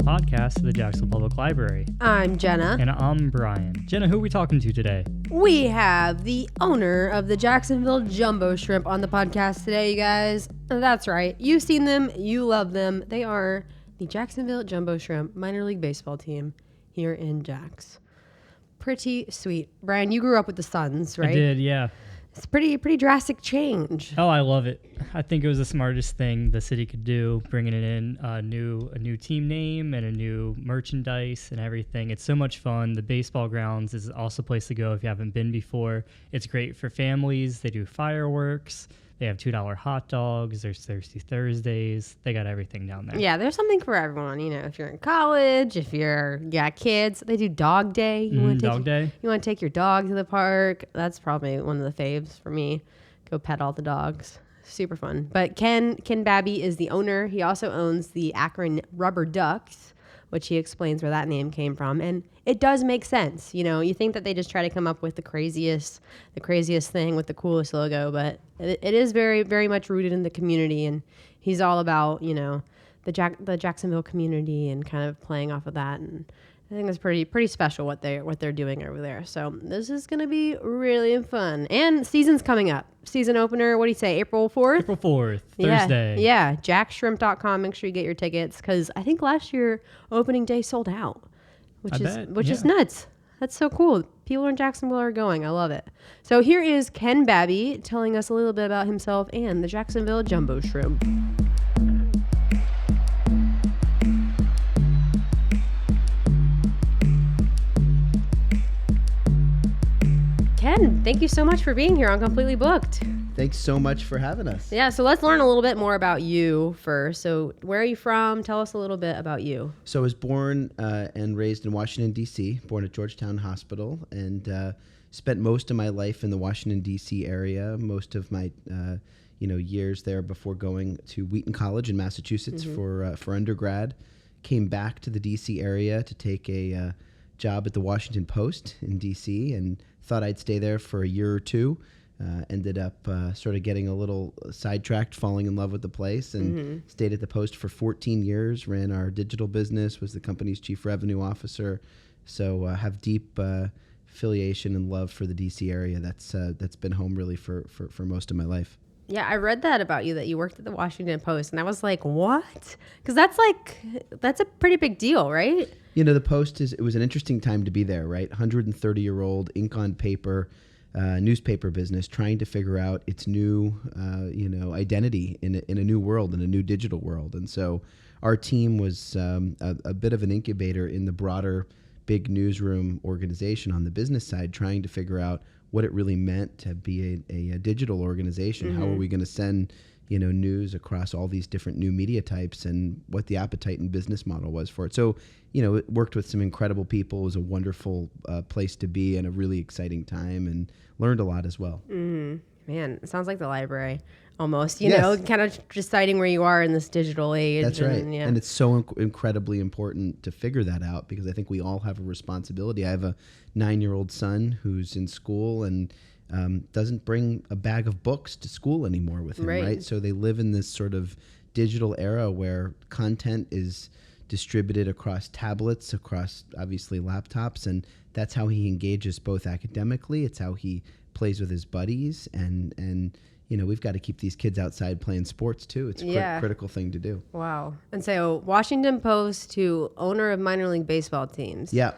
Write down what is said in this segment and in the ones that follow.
podcast of the Jacksonville Public Library. I'm Jenna. And I'm Brian. Jenna, who are we talking to today? We have the owner of the Jacksonville Jumbo Shrimp on the podcast today, you guys. That's right. You've seen them. You love them. They are the Jacksonville Jumbo Shrimp minor league baseball team here in Jax. Pretty sweet. Brian, you grew up with the Suns, right? I did, yeah. It's pretty drastic change. Oh, I love it. I think it was the smartest thing the city could do, bringing it in a new team name and a new merchandise and everything. It's so much fun. The baseball grounds is also a place to go if you haven't been before. It's great for families. They do fireworks. They have $2 hot dogs. There's Thirsty Thursdays. They got everything down there. Yeah, there's something for everyone. You know, if you're in college, if you got kids, they do Dog Day. You want to take your dog to the park. That's probably one of the faves for me. Go pet all the dogs. Super fun. But Ken Babby is the owner. He also owns the Akron Rubber Ducks, which he explains where that name came from. And it does make sense. You know, you think that they just try to come up with the craziest thing with the coolest logo, but it is very, very much rooted in the community. And he's all about, you know, the Jacksonville community and kind of playing off of that. And I think it's pretty special what they're doing over there. So this is going to be really fun. And season's coming up. Season opener, what do you say, April 4th? April 4th, Thursday. Yeah, jackshrimp.com. Make sure you get your tickets because I think last year opening day sold out, which is nuts. That's so cool. People in Jacksonville are going. I love it. So here is Ken Babby telling us a little bit about himself and the Jacksonville Jumbo Shrimp. Ken, thank you so much for being here on Completely Booked. Thanks so much for having us. Yeah, so let's learn a little bit more about you first. So where are you from? Tell us a little bit about you. So I was born and raised in Washington, D.C., born at Georgetown Hospital, and spent most of my life in the Washington, D.C. area, most of my years there before going to Wheaton College in Massachusetts for undergrad. Came back to the D.C. area to take a job at the Washington Post in D.C. and thought I'd stay there for a year or two. Ended up sort of getting a little sidetracked, falling in love with the place, and stayed at the Post for 14 years, ran our digital business, was the company's chief revenue officer. So have deep affiliation and love for the D.C. area. That's been home really for most of my life. Yeah, I read that about you, that you worked at the Washington Post, and I was like, what? Because that's a pretty big deal, right? You know, the Post it was an interesting time to be there, right? 130-year-old ink on paper newspaper business trying to figure out its new, identity in a new world, in a new digital world. And so our team was a bit of an incubator in the broader big newsroom organization on the business side, trying to figure out what it really meant to be a digital organization. How are we going to send news across all these different new media types, and what the appetite and business model was for it. So, it worked with some incredible people. It was a wonderful place to be and a really exciting time, and learned a lot as well. Man, it sounds like the library almost, kind of deciding where you are in this digital age. That's right. And it's so incredibly important to figure that out, because I think we all have a responsibility. I have a 9-year-old son who's in school and doesn't bring a bag of books to school anymore with him, right? So they live in this sort of digital era where content is distributed across tablets, across obviously laptops, and that's how he engages both academically. It's how he plays with his buddies, and we've got to keep these kids outside playing sports too. It's a critical thing to do. Wow. And so Washington Post to owner of minor league baseball teams. Yeah.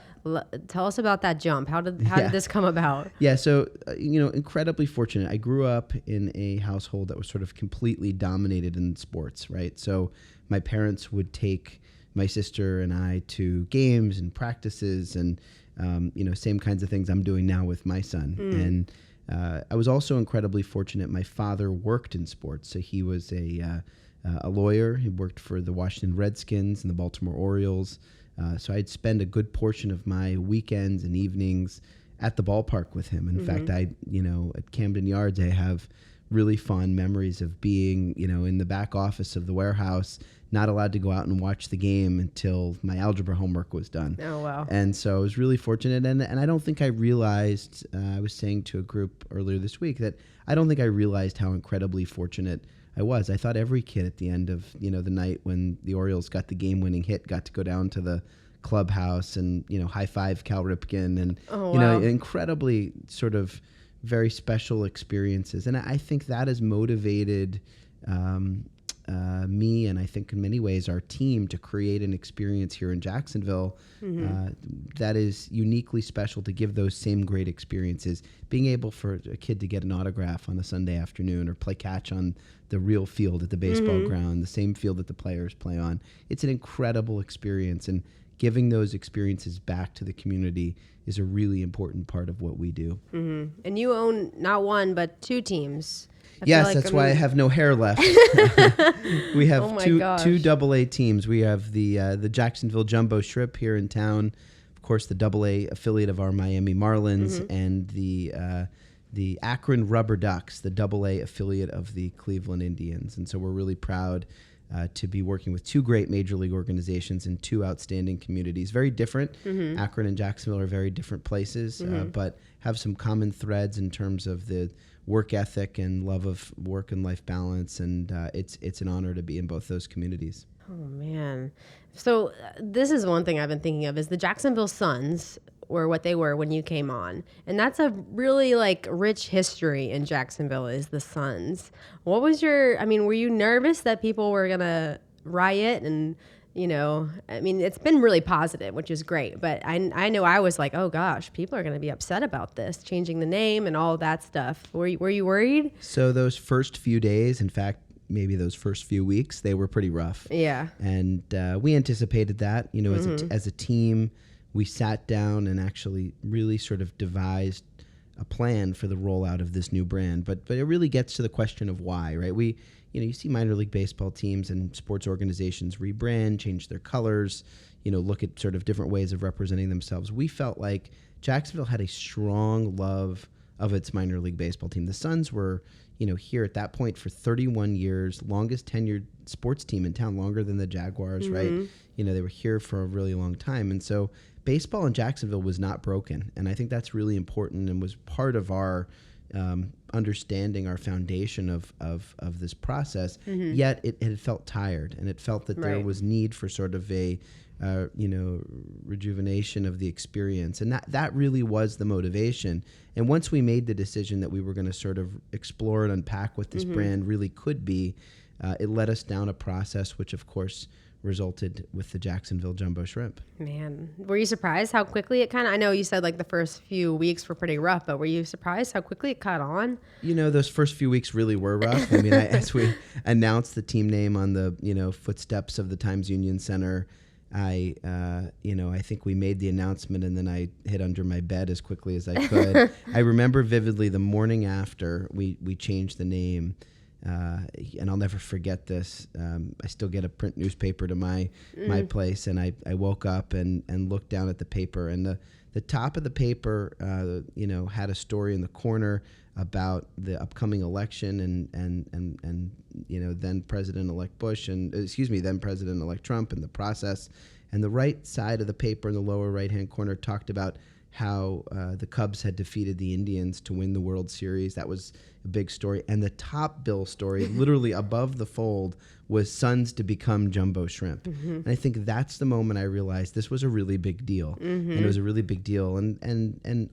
Tell us about that jump. How did this come about? Yeah, so incredibly fortunate. I grew up in a household that was sort of completely dominated in sports, right? So my parents would take my sister and I to games and practices and same kinds of things I'm doing now with my son. And I was also incredibly fortunate. My father worked in sports, so he was a lawyer. He worked for the Washington Redskins and the Baltimore Orioles. So I'd spend a good portion of my weekends and evenings at the ballpark with him. In fact, at Camden Yards, I have really fond memories of being, in the back office of the warehouse, not allowed to go out and watch the game until my algebra homework was done. Oh, wow. And so I was really fortunate. And I don't think I realized, I was saying to a group earlier this week that I don't think I realized how incredibly fortunate I thought every kid at the end of, the night when the Orioles got the game-winning hit got to go down to the clubhouse and, high five Cal Ripken and, incredibly sort of very special experiences. And I think that has motivated me, and I think in many ways our team, to create an experience here in Jacksonville that is uniquely special, to give those same great experiences. Being able for a kid to get an autograph on a Sunday afternoon or play catch on the real field at the baseball ground, the same field that the players play on. It's an incredible experience, and giving those experiences back to the community is a really important part of what we do. And you own not one, but 2 teams. Yes, that's why I have no hair left. We have two AA teams. We have the Jacksonville Jumbo Shrimp here in town, of course, the AA affiliate of our Miami Marlins, and the Akron Rubber Ducks, the AA affiliate of the Cleveland Indians. And so we're really proud to be working with 2 great major league organizations in 2 outstanding communities. Very different. Akron and Jacksonville are very different places, but have some common threads in terms of the work ethic and love of work and life balance. And it's an honor to be in both those communities. Oh, man. So this is one thing I've been thinking of, is the Jacksonville Suns were what they were when you came on. And that's a really rich history in Jacksonville, is the Suns. What was were you nervous that people were going to riot? And, it's been really positive, which is great. But I know I was like, oh gosh, people are going to be upset about this, changing the name and all that stuff. Were you worried? So those first few days, in fact, maybe those first few weeks, they were pretty rough. Yeah. And we anticipated that, as a team. We sat down and actually really sort of devised a plan for the rollout of this new brand. But it really gets to the question of why, right? You see minor league baseball teams and sports organizations rebrand, change their colors, look at sort of different ways of representing themselves. We felt like Jacksonville had a strong love of its minor league baseball team. The Suns were, here at that point for 31 years, longest tenured sports team in town, longer than the Jaguars, right? They were here for a really long time. And so baseball in Jacksonville was not broken. And I think that's really important and was part of our understanding, our foundation of this process. Yet it had felt tired, and it felt that there was need for sort of a rejuvenation of the experience. And that really was the motivation. And once we made the decision that we were going to sort of explore and unpack what this brand really could be, it led us down a process which, of course, resulted with the Jacksonville Jumbo Shrimp. Man, were you surprised how quickly it I know you said the first few weeks were pretty rough, but were you surprised how quickly it caught on? Those first few weeks really were rough. As we announced the team name on the, footsteps of the Times Union Center, I think we made the announcement and then I hid under my bed as quickly as I could. I remember vividly the morning after we changed the name. And I'll never forget this. I still get a print newspaper to my place, and I woke up and looked down at the paper, and the top of the paper, had a story in the corner about the upcoming election and then President-elect Bush and then President-elect Trump and the process. And the right side of the paper in the lower right-hand corner talked about how the Cubs had defeated the Indians to win the World Series. That was a big story. And the top bill story, literally above the fold, was Suns to become Jumbo Shrimp. And I think that's the moment I realized this was a really big deal. And it was a really big deal. And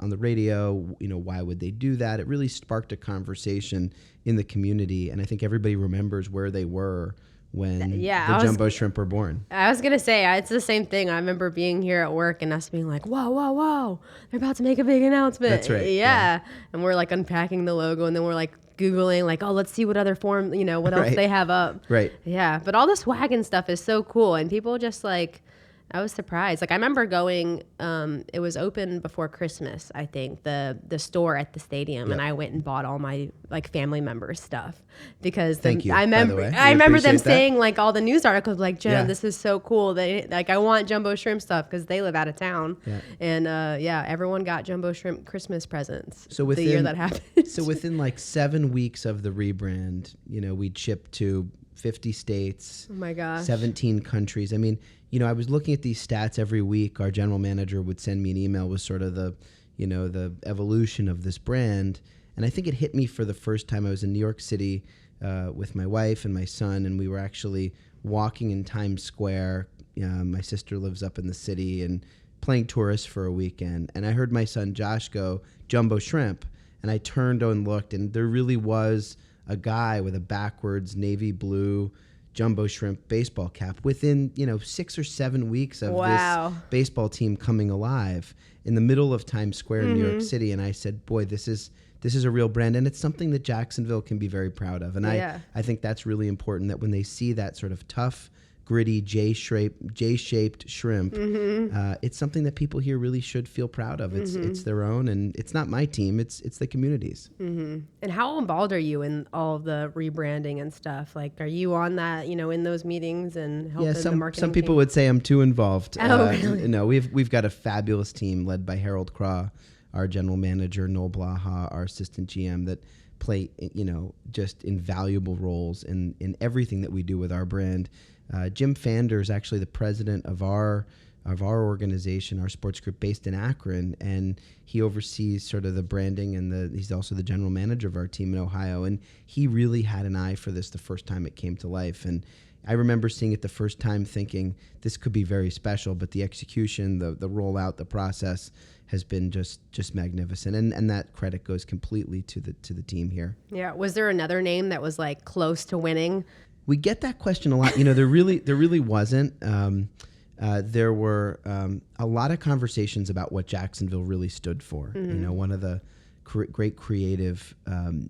on the radio, why would they do that? It really sparked a conversation in the community. And I think everybody remembers where they were when the Jumbo Shrimp were born. I was going to say, it's the same thing. I remember being here at work and us being like, whoa, they're about to make a big announcement. That's right. Yeah. And we're unpacking the logo, and then we're Googling, let's see what other form, what else they have up. Right. Yeah. But all the swag and stuff is so cool. And people just I was surprised. I remember going, it was open before Christmas, I think, the store at the stadium. Yep. And I went and bought all my family members stuff because Thank you, I remember them saying all the news articles Jen, this is so cool. They I want Jumbo Shrimp stuff because they live out of town. Yeah. And everyone got Jumbo Shrimp Christmas presents the year that happened. So within 7 weeks of the rebrand, we'd ship to 50 states. Oh my gosh. 17 countries. I was looking at these stats every week. Our general manager would send me an email with sort of the evolution of this brand. And I think it hit me for the first time. I was in New York City with my wife and my son, and we were actually walking in Times Square. My sister lives up in the city, and playing tourist for a weekend. And I heard my son Josh go, "Jumbo shrimp." And I turned and looked, and there really was a guy with a backwards navy blue jumbo shrimp baseball cap within 6 or 7 weeks of this baseball team coming alive in the middle of Times Square in New York City. And I said, boy, this is a real brand, and it's something that Jacksonville can be very proud of. And I think that's really important, that when they see that sort of tough, gritty J-shaped shrimp, it's something that people here really should feel proud of. It's their own, and it's not my team, it's the community's. And how involved are you in all of the rebranding and stuff? Like, are you on that, in those meetings and helping the marketing some people team? would say I'm too involved. Oh, really? No, we've got a fabulous team led by Harold Craw, our general manager, Noel Blaha, our assistant GM, that play just invaluable roles in everything that we do with our brand. Jim Fander is actually the president of our organization, our sports group based in Akron, and he oversees sort of the branding, and he's also the general manager of our team in Ohio. And he really had an eye for this the first time it came to life. And I remember seeing it the first time thinking this could be very special, but the execution, the rollout, the process has been just magnificent. And that credit goes completely to the team here. Yeah. Was there another name that was like close to winning? We get that question a lot. There really wasn't. There were a lot of conversations about what Jacksonville really stood for. One of the great creative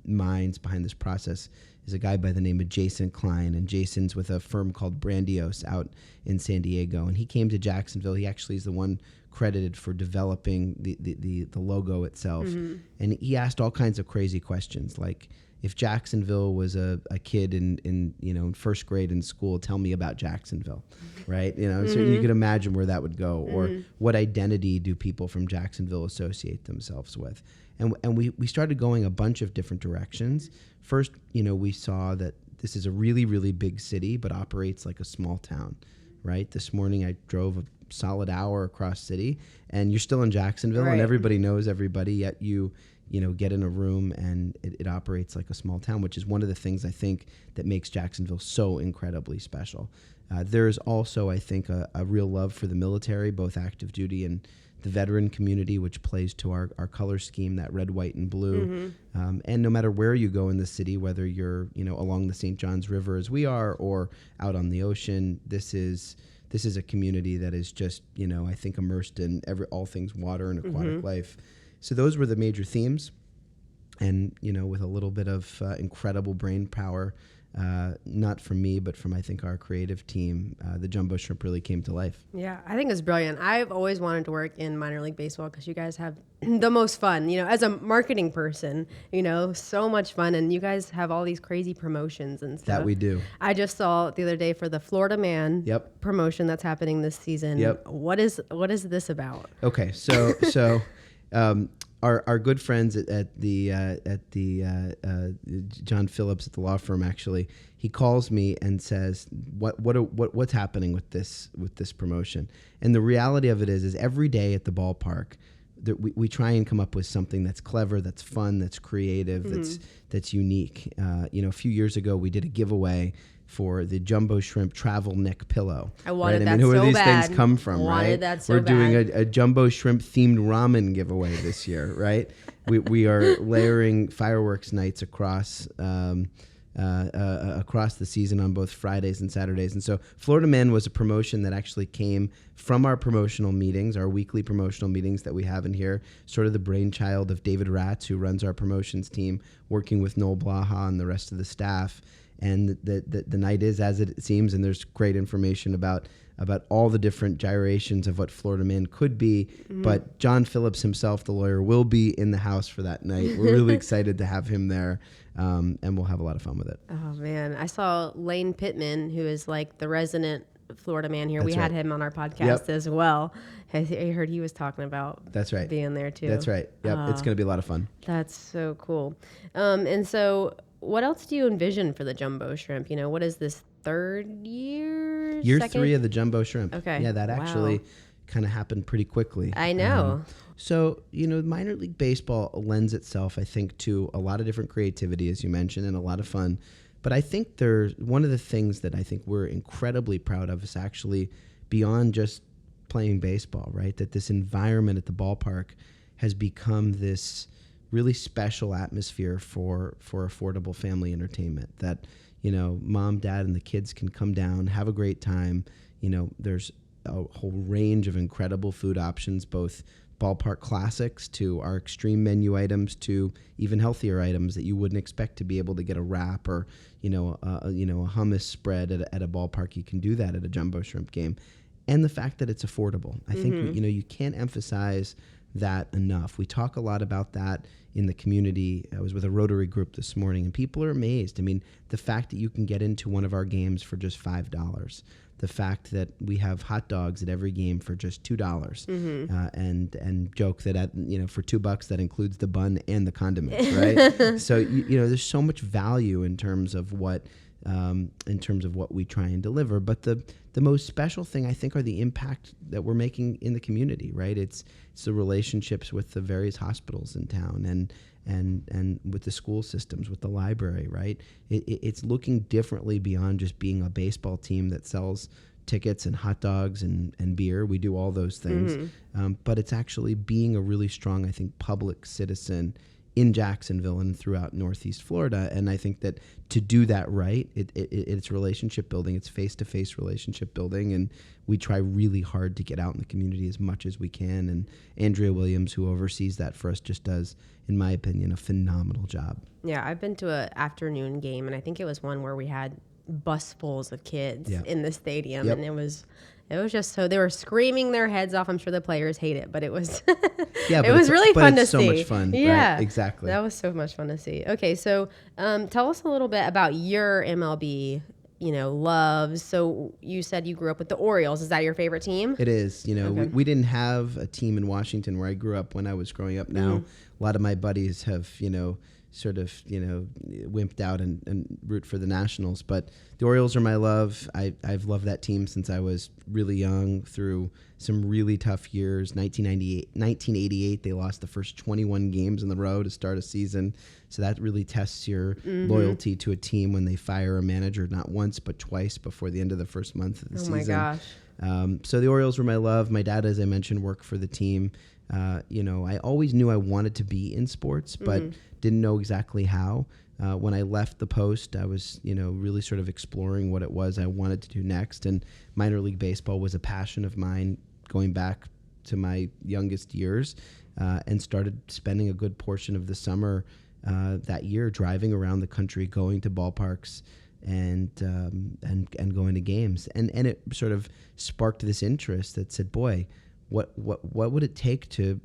minds behind this process is a guy by the name of Jason Klein, and Jason's with a firm called Brandios out in San Diego. And he came to Jacksonville. He actually is the one credited for developing the logo itself. And he asked all kinds of crazy questions, like, if Jacksonville was a kid in first grade in school, tell me about Jacksonville, right? So you could imagine where that would go, or what identity do people from Jacksonville associate themselves with? And we started going a bunch of different directions. First, we saw that this is a really, really big city, but operates like a small town, right? This morning I drove a solid hour across city, and you're still in Jacksonville, and everybody knows everybody, yet you get in a room and it operates like a small town, which is one of the things I think that makes Jacksonville so incredibly special. There's also, I think, a real love for the military, both active duty and the veteran community, which plays to our color scheme, that red, white, and blue. And no matter where you go in the city, whether you're along the St. Johns River as we are, or out on the ocean, this is a community that is just, I think, immersed in all things water and aquatic life. So those were the major themes, and with a little bit of incredible brain power, not from me, but from, I think, our creative team, the jumbo shrimp really came to life. Yeah, I think it's brilliant. I've always wanted to work in minor league baseball because you guys have the most fun. As a marketing person, so much fun, and you guys have all these crazy promotions and stuff. That we do. I just saw the other day for the Florida Man promotion that's happening this season. What is this about? Okay, so. Our good friends at the John Phillips at the law firm, actually, he calls me and says, what's happening with this promotion? And the reality of it is every day at the ballpark, we try and come up with something that's clever, that's fun, that's creative, that's unique. A few years ago we did a giveaway for the jumbo shrimp travel neck pillow. I wanted that so who these bad. things come from, right? We're doing a jumbo shrimp themed ramen giveaway this year, right? We are layering fireworks nights across the season on both Fridays and Saturdays. And so Florida Man was a promotion that actually came from our promotional meetings, our weekly promotional meetings that we have in here, sort of the brainchild of David Ratz, who runs our promotions team, working with Noel Blaha and the rest of the staff. And the night is as it seems, and there's great information about all the different gyrations of what Florida Man could be. But John Phillips himself, the lawyer, will be in the house for that night. We're really excited to have him there, and we'll have a lot of fun with it. Oh, man. I saw Lane Pittman, who is like the resident Florida Man here. We had him on our podcast as well. I heard he was talking about being there too. That's right. Yep. It's going to be a lot of fun. That's so cool. And so what else do you envision for the jumbo shrimp? What is this, third year? Year second? 3 of the jumbo shrimp. Okay. Yeah, that actually kind of happened pretty quickly. I know. So, minor league baseball lends itself, I think, to a lot of different creativity, as you mentioned, and a lot of fun. But I think there's one of the things that I think we're incredibly proud of is actually beyond just playing baseball, right? That this environment at the ballpark has become this really special atmosphere for affordable family entertainment. That, you know, mom, dad, and the kids can come down, have a great time. You know, there's a whole range of incredible food options, both ballpark classics to our extreme menu items to even healthier items that you wouldn't expect to be able to get a wrap or, a hummus spread at a ballpark. You can do that at a jumbo shrimp game. And the fact that it's affordable. I think, you can't emphasize that enough. We talk a lot about that in the community. I was with a Rotary group this morning, and people are amazed. I mean, the fact that you can get into one of our games for just $5, the fact that we have hot dogs at every game for just $2, and joke that for $2 that includes the bun and the condiments, right? So there's so much value in terms of what we try and deliver. But the most special thing, I think, are the impact that we're making in the community, right? It's the relationships with the various hospitals in town and with the school systems, with the library, right? It's looking differently beyond just being a baseball team that sells tickets and hot dogs and beer. We do all those things. But it's actually being a really strong, I think, public citizen in Jacksonville and throughout Northeast Florida. And I think that to do that right, it's relationship building, it's face-to-face relationship building, and we try really hard to get out in the community as much as we can. And Andrea Williams, who oversees that for us, just does, in my opinion, a phenomenal job. Yeah, I've been to an afternoon game, and I think it was one where we had busfuls of kids in the stadium, and it was just so they were screaming their heads off. I'm sure the players hate it, but it was it was really fun to see. So much fun. Yeah, right? Exactly. That was so much fun to see. Okay, so tell us a little bit about your MLB, loves. So you said you grew up with the Orioles. Is that your favorite team? It is. Okay. We didn't have a team in Washington where I grew up when I was growing up. Now, a lot of my buddies have, sort of, wimped out and root for the Nationals. But the Orioles are my love. I've loved that team since I was really young through some really tough years. 1988, they lost the first 21 games in a row to start a season. So that really tests your loyalty to a team when they fire a manager not once but twice before the end of the first month of the season. Oh, my gosh. So the Orioles were my love. My dad, as I mentioned, worked for the team. I always knew I wanted to be in sports, but didn't know exactly how. When I left the Post, I was, really sort of exploring what it was I wanted to do next. And minor league baseball was a passion of mine going back to my youngest years, and started spending a good portion of the summer that year driving around the country, going to ballparks and going to games. And it sort of sparked this interest that said, boy, what would it take to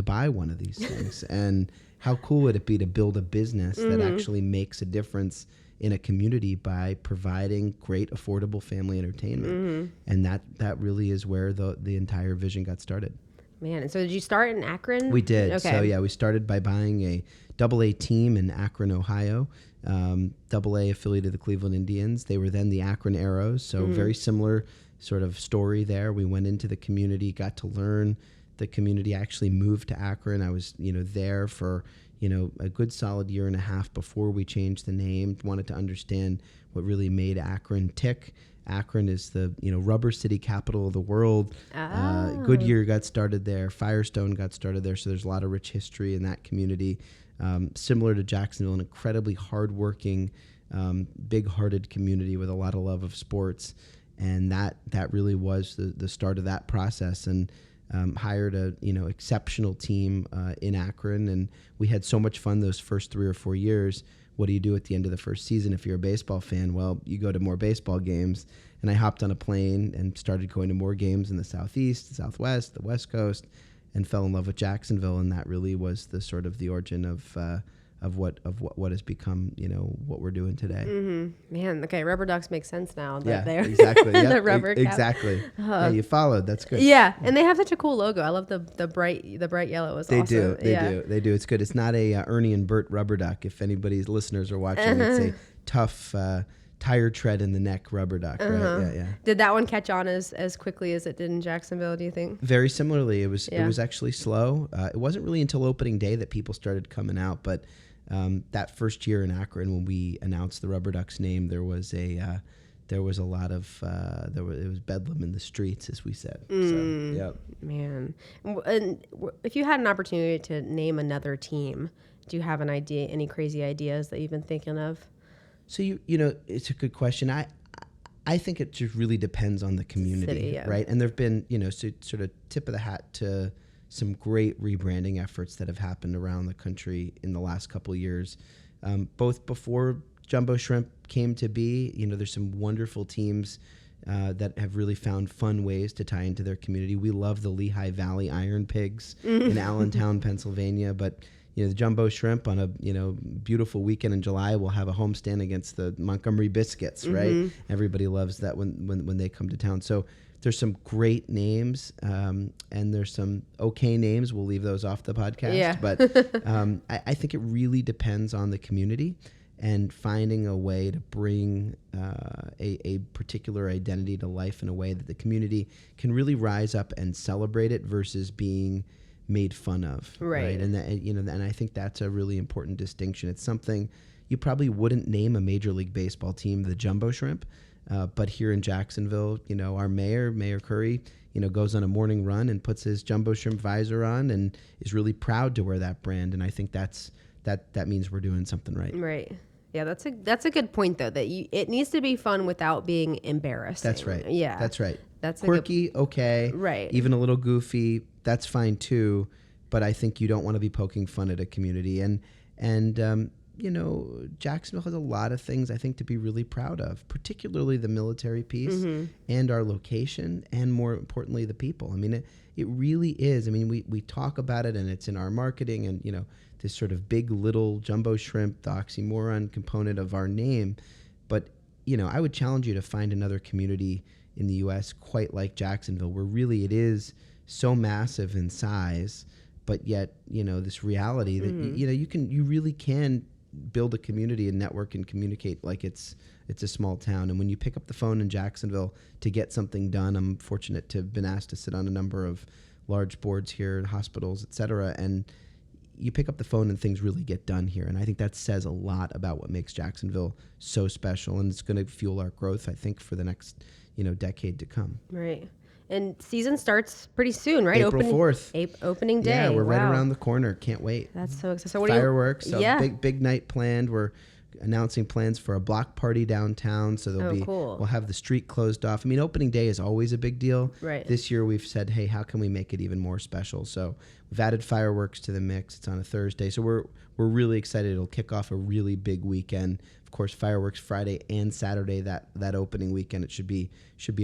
buy one of these things? And how cool would it be to build a business that actually makes a difference in a community by providing great, affordable family entertainment? And that really is where the entire vision got started. Man, and so did you start in Akron? We did. Okay. So yeah, we started by buying a AA team in Akron, Ohio, AA affiliate of the Cleveland Indians. They were then the Akron Arrows, so very similar sort of story there. We went into the community, got to learn the community. I actually moved to Akron. I was, there for, a good solid year and a half before we changed the name. Wanted to understand what really made Akron tick. Akron is the, rubber city capital of the world. Goodyear got started there. Firestone got started there. So there's a lot of rich history in that community. Similar to Jacksonville, an incredibly hardworking, big-hearted community with a lot of love of sports. And that really was the start of that process. And hired a exceptional team in Akron, and we had so much fun those first 3 or 4 years. What do you do at the end of the first season if you're a baseball fan? Well, you go to more baseball games. And I hopped on a plane and started going to more games in the Southeast, the Southwest, the West Coast, and fell in love with Jacksonville. And that really was the sort of the origin of what has become, what we're doing today. Man, okay, rubber ducks make sense now. Yeah, they're exactly. Yep, the rubber cap. Exactly. Yeah, you followed. That's good. Yeah, and they have such a cool logo. I love the bright yellow. Is they awesome. They do. It's good. It's not a Ernie and Bert rubber duck. If anybody's listeners are watching, it's a tough tire tread in the neck rubber duck. Right? Yeah. Did that one catch on as quickly as it did in Jacksonville? Do you think? Very similarly, it was actually slow. It wasn't really until opening day that people started coming out, but That first year in Akron, when we announced the Rubber Ducks name, there was a lot of it was bedlam in the streets, as we said. So, yep. Man, and if you had an opportunity to name another team, do you have an idea? Any crazy ideas that you've been thinking of? So you know, it's a good question. I think it just really depends on the community, City, yeah. right? And there've been, you know, sort of tip of the hat to some great rebranding efforts that have happened around the country in the last couple of years, both before Jumbo Shrimp came to be. You know, there's some wonderful teams that have really found fun ways to tie into their community. We love the Lehigh Valley Iron Pigs in Allentown, Pennsylvania, but you know, the Jumbo Shrimp on a, you know, beautiful weekend in July will have a homestand against the Montgomery Biscuits, right? Everybody loves that when they come to town. So there's some great names, and there's some okay names. We'll leave those off the podcast. Yeah. But I think it really depends on the community and finding a way to bring a particular identity to life in a way that the community can really rise up and celebrate it versus being made fun of, right? And that, you know, and I think that's a really important distinction. It's something you probably wouldn't name a Major League Baseball team the Jumbo Shrimp, but here in Jacksonville, you know, our Mayor Curry, you know, goes on a morning run and puts his Jumbo Shrimp visor on and is really proud to wear that brand. And I think that means we're doing something right. Right. Yeah, that's a good point though. That it needs to be fun without being embarrassing. That's right. Yeah, that's right. That's quirky, okay. Right. Even a little goofy, that's fine too. But I think you don't want to be poking fun at a community. And you know, Jacksonville has a lot of things I think to be really proud of, particularly the military piece and our location, and more importantly, the people. I mean, it really is. I mean, we talk about it and it's in our marketing and, you know, this sort of big little Jumbo Shrimp, the oxymoron component of our name. But, you know, I would challenge you to find another community in the U.S. quite like Jacksonville, where really it is so massive in size, but yet, you know, this reality that, you know, you really can build a community and network and communicate like it's a small town. And when you pick up the phone in Jacksonville to get something done, I'm fortunate to have been asked to sit on a number of large boards here in hospitals, et cetera, and you pick up the phone and things really get done here. And I think that says a lot about what makes Jacksonville so special, and it's going to fuel our growth, I think, for the next, you know, decade to come. Right. And season starts pretty soon, right? April 4th. Opening day. Yeah, we're right around the corner. Can't wait. That's so exciting. So what Fireworks. Big night planned. We're announcing plans for a block party downtown. So cool. We'll have the street closed off. I mean, opening day is always a big deal. Right. This year we've said, hey, how can we make it even more special? So we've added fireworks to the mix. It's on a Thursday. So we're really excited. It'll kick off a really big weekend. Of course, fireworks Friday and Saturday, that opening weekend. It should be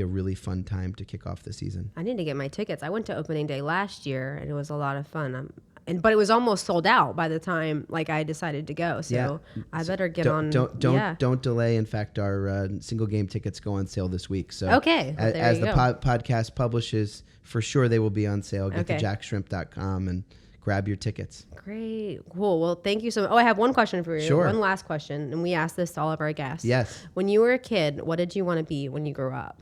a really fun time to kick off the season. I need to get my tickets. I went to opening day last year and it was a lot of fun. But it was almost sold out by the time I decided to go. So I better get on. Don't delay. In fact, our single game tickets go on sale this week. So okay, well, as the podcast publishes, for sure they will be on sale. Get to jackshrimp.com and grab your tickets. Great. Cool. Well, thank you so much. Oh, I have one question for you. Sure. One last question. And we ask this to all of our guests. Yes. When you were a kid, what did you want to be when you grew up?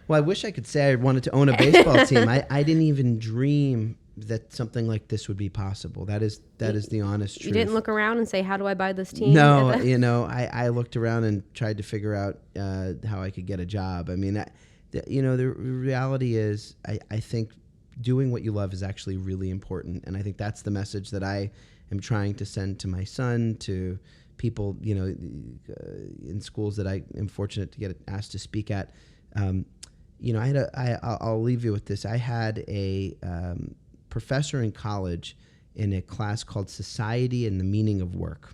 Well, I wish I could say I wanted to own a baseball team. I didn't even dream that something like this would be possible. That is the honest truth. You didn't look around and say, how do I buy this team? No, you know, I looked around and tried to figure out how I could get a job. I mean, you know, the reality is I think doing what you love is actually really important. And I think that's the message that I am trying to send to my son, to people, you know, in schools that I am fortunate to get asked to speak at. You know, I'll leave you with this. I had a professor in college in a class called Society and the Meaning of Work.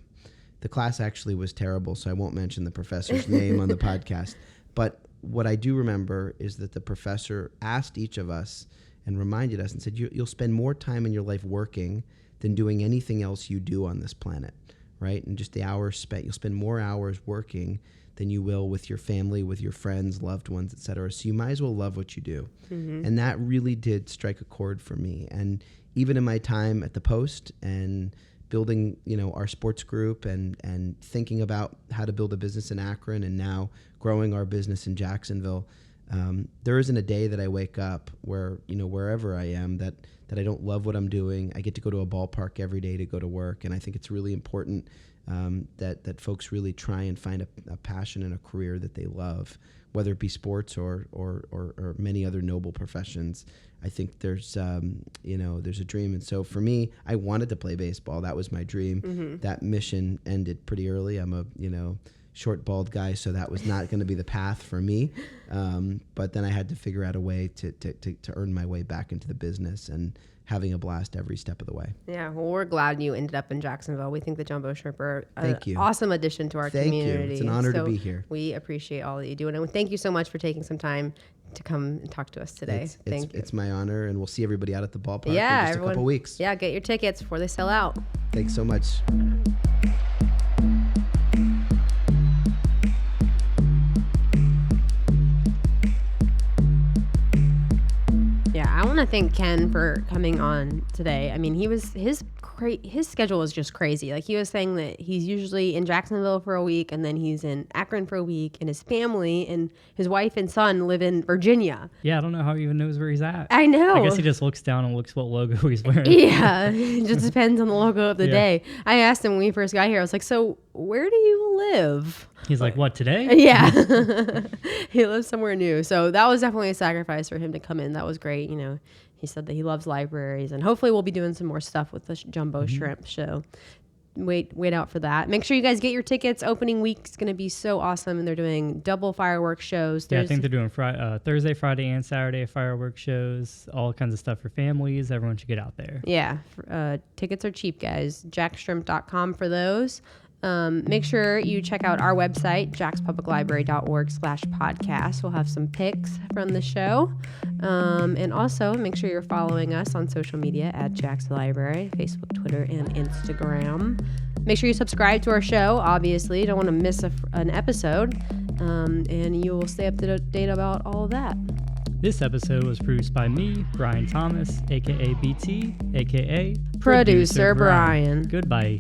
The class actually was terrible, so I won't mention the professor's name on the podcast. But what I do remember is that the professor asked each of us and reminded us and said, you'll spend more time in your life working than doing anything else you do on this planet, right? And just the hours spent, you'll spend more hours working than you will with your family, with your friends, loved ones, et cetera. So you might as well love what you do. Mm-hmm. And that really did strike a chord for me. And even in my time at the Post and building, you know, our sports group and thinking about how to build a business in Akron and now growing our business in Jacksonville, there isn't a day that I wake up where, wherever I am, that I don't love what I'm doing. I get to go to a ballpark every day to go to work. And I think it's really important that folks really try and find a passion and a career that they love, whether it be sports or many other noble professions. I think there's a dream. And so for me, I wanted to play baseball. That was my dream. Mm-hmm. That mission ended pretty early. I'm a, short, bald guy, so that was not going to be the path for me. But then I had to figure out a way to earn my way back into the business and having a blast every step of the way. Yeah, well, we're glad you ended up in Jacksonville. We think the Jumbo Shrimp are an awesome addition to our community. Thank you. It's an honor to be here. We appreciate all that you do. And thank you so much for taking some time to come and talk to us today. Thank you. It's my honor, and weul see everybody out at the ballpark in just a couple weeks. Yeah, get your tickets before they sell out. Thanks so much. I want to thank Ken for coming on today. I mean, his schedule was just crazy. Like, he was saying that he's usually in Jacksonville for a week, and then he's in Akron for a week, and his family and his wife and son live in Virginia. Yeah, I don't know how he even knows where he's at. I know. I guess he just looks down and looks what logo he's wearing. Yeah, it just depends on the logo of the day. I asked him when we first got here, I was like, so where do you live? He's like, what, today? Yeah. He lives somewhere new. So that was definitely a sacrifice for him to come in. That was great. He said that he loves libraries, and hopefully we'll be doing some more stuff with the Jumbo Shrimp show. Wait out for that. Make sure you guys get your tickets. Opening week is going to be so awesome, and they're doing double fireworks shows. Yeah, I think they're doing Thursday, Friday, and Saturday fireworks shows. All kinds of stuff for families. Everyone should get out there. Yeah, tickets are cheap, guys. jackshrimp.com for those. Make sure you check out our website, jackspubliclibrary.org/podcast. We'll have some pics from the show. And also make sure you're following us on social media at Jack's Library, Facebook, Twitter, and Instagram. Make sure you subscribe to our show. Obviously, you don't want to miss an episode. And you will stay up to date about all of that. This episode was produced by me, Brian Thomas, a.k.a. BT, a.k.a. Producer Brian. Goodbye.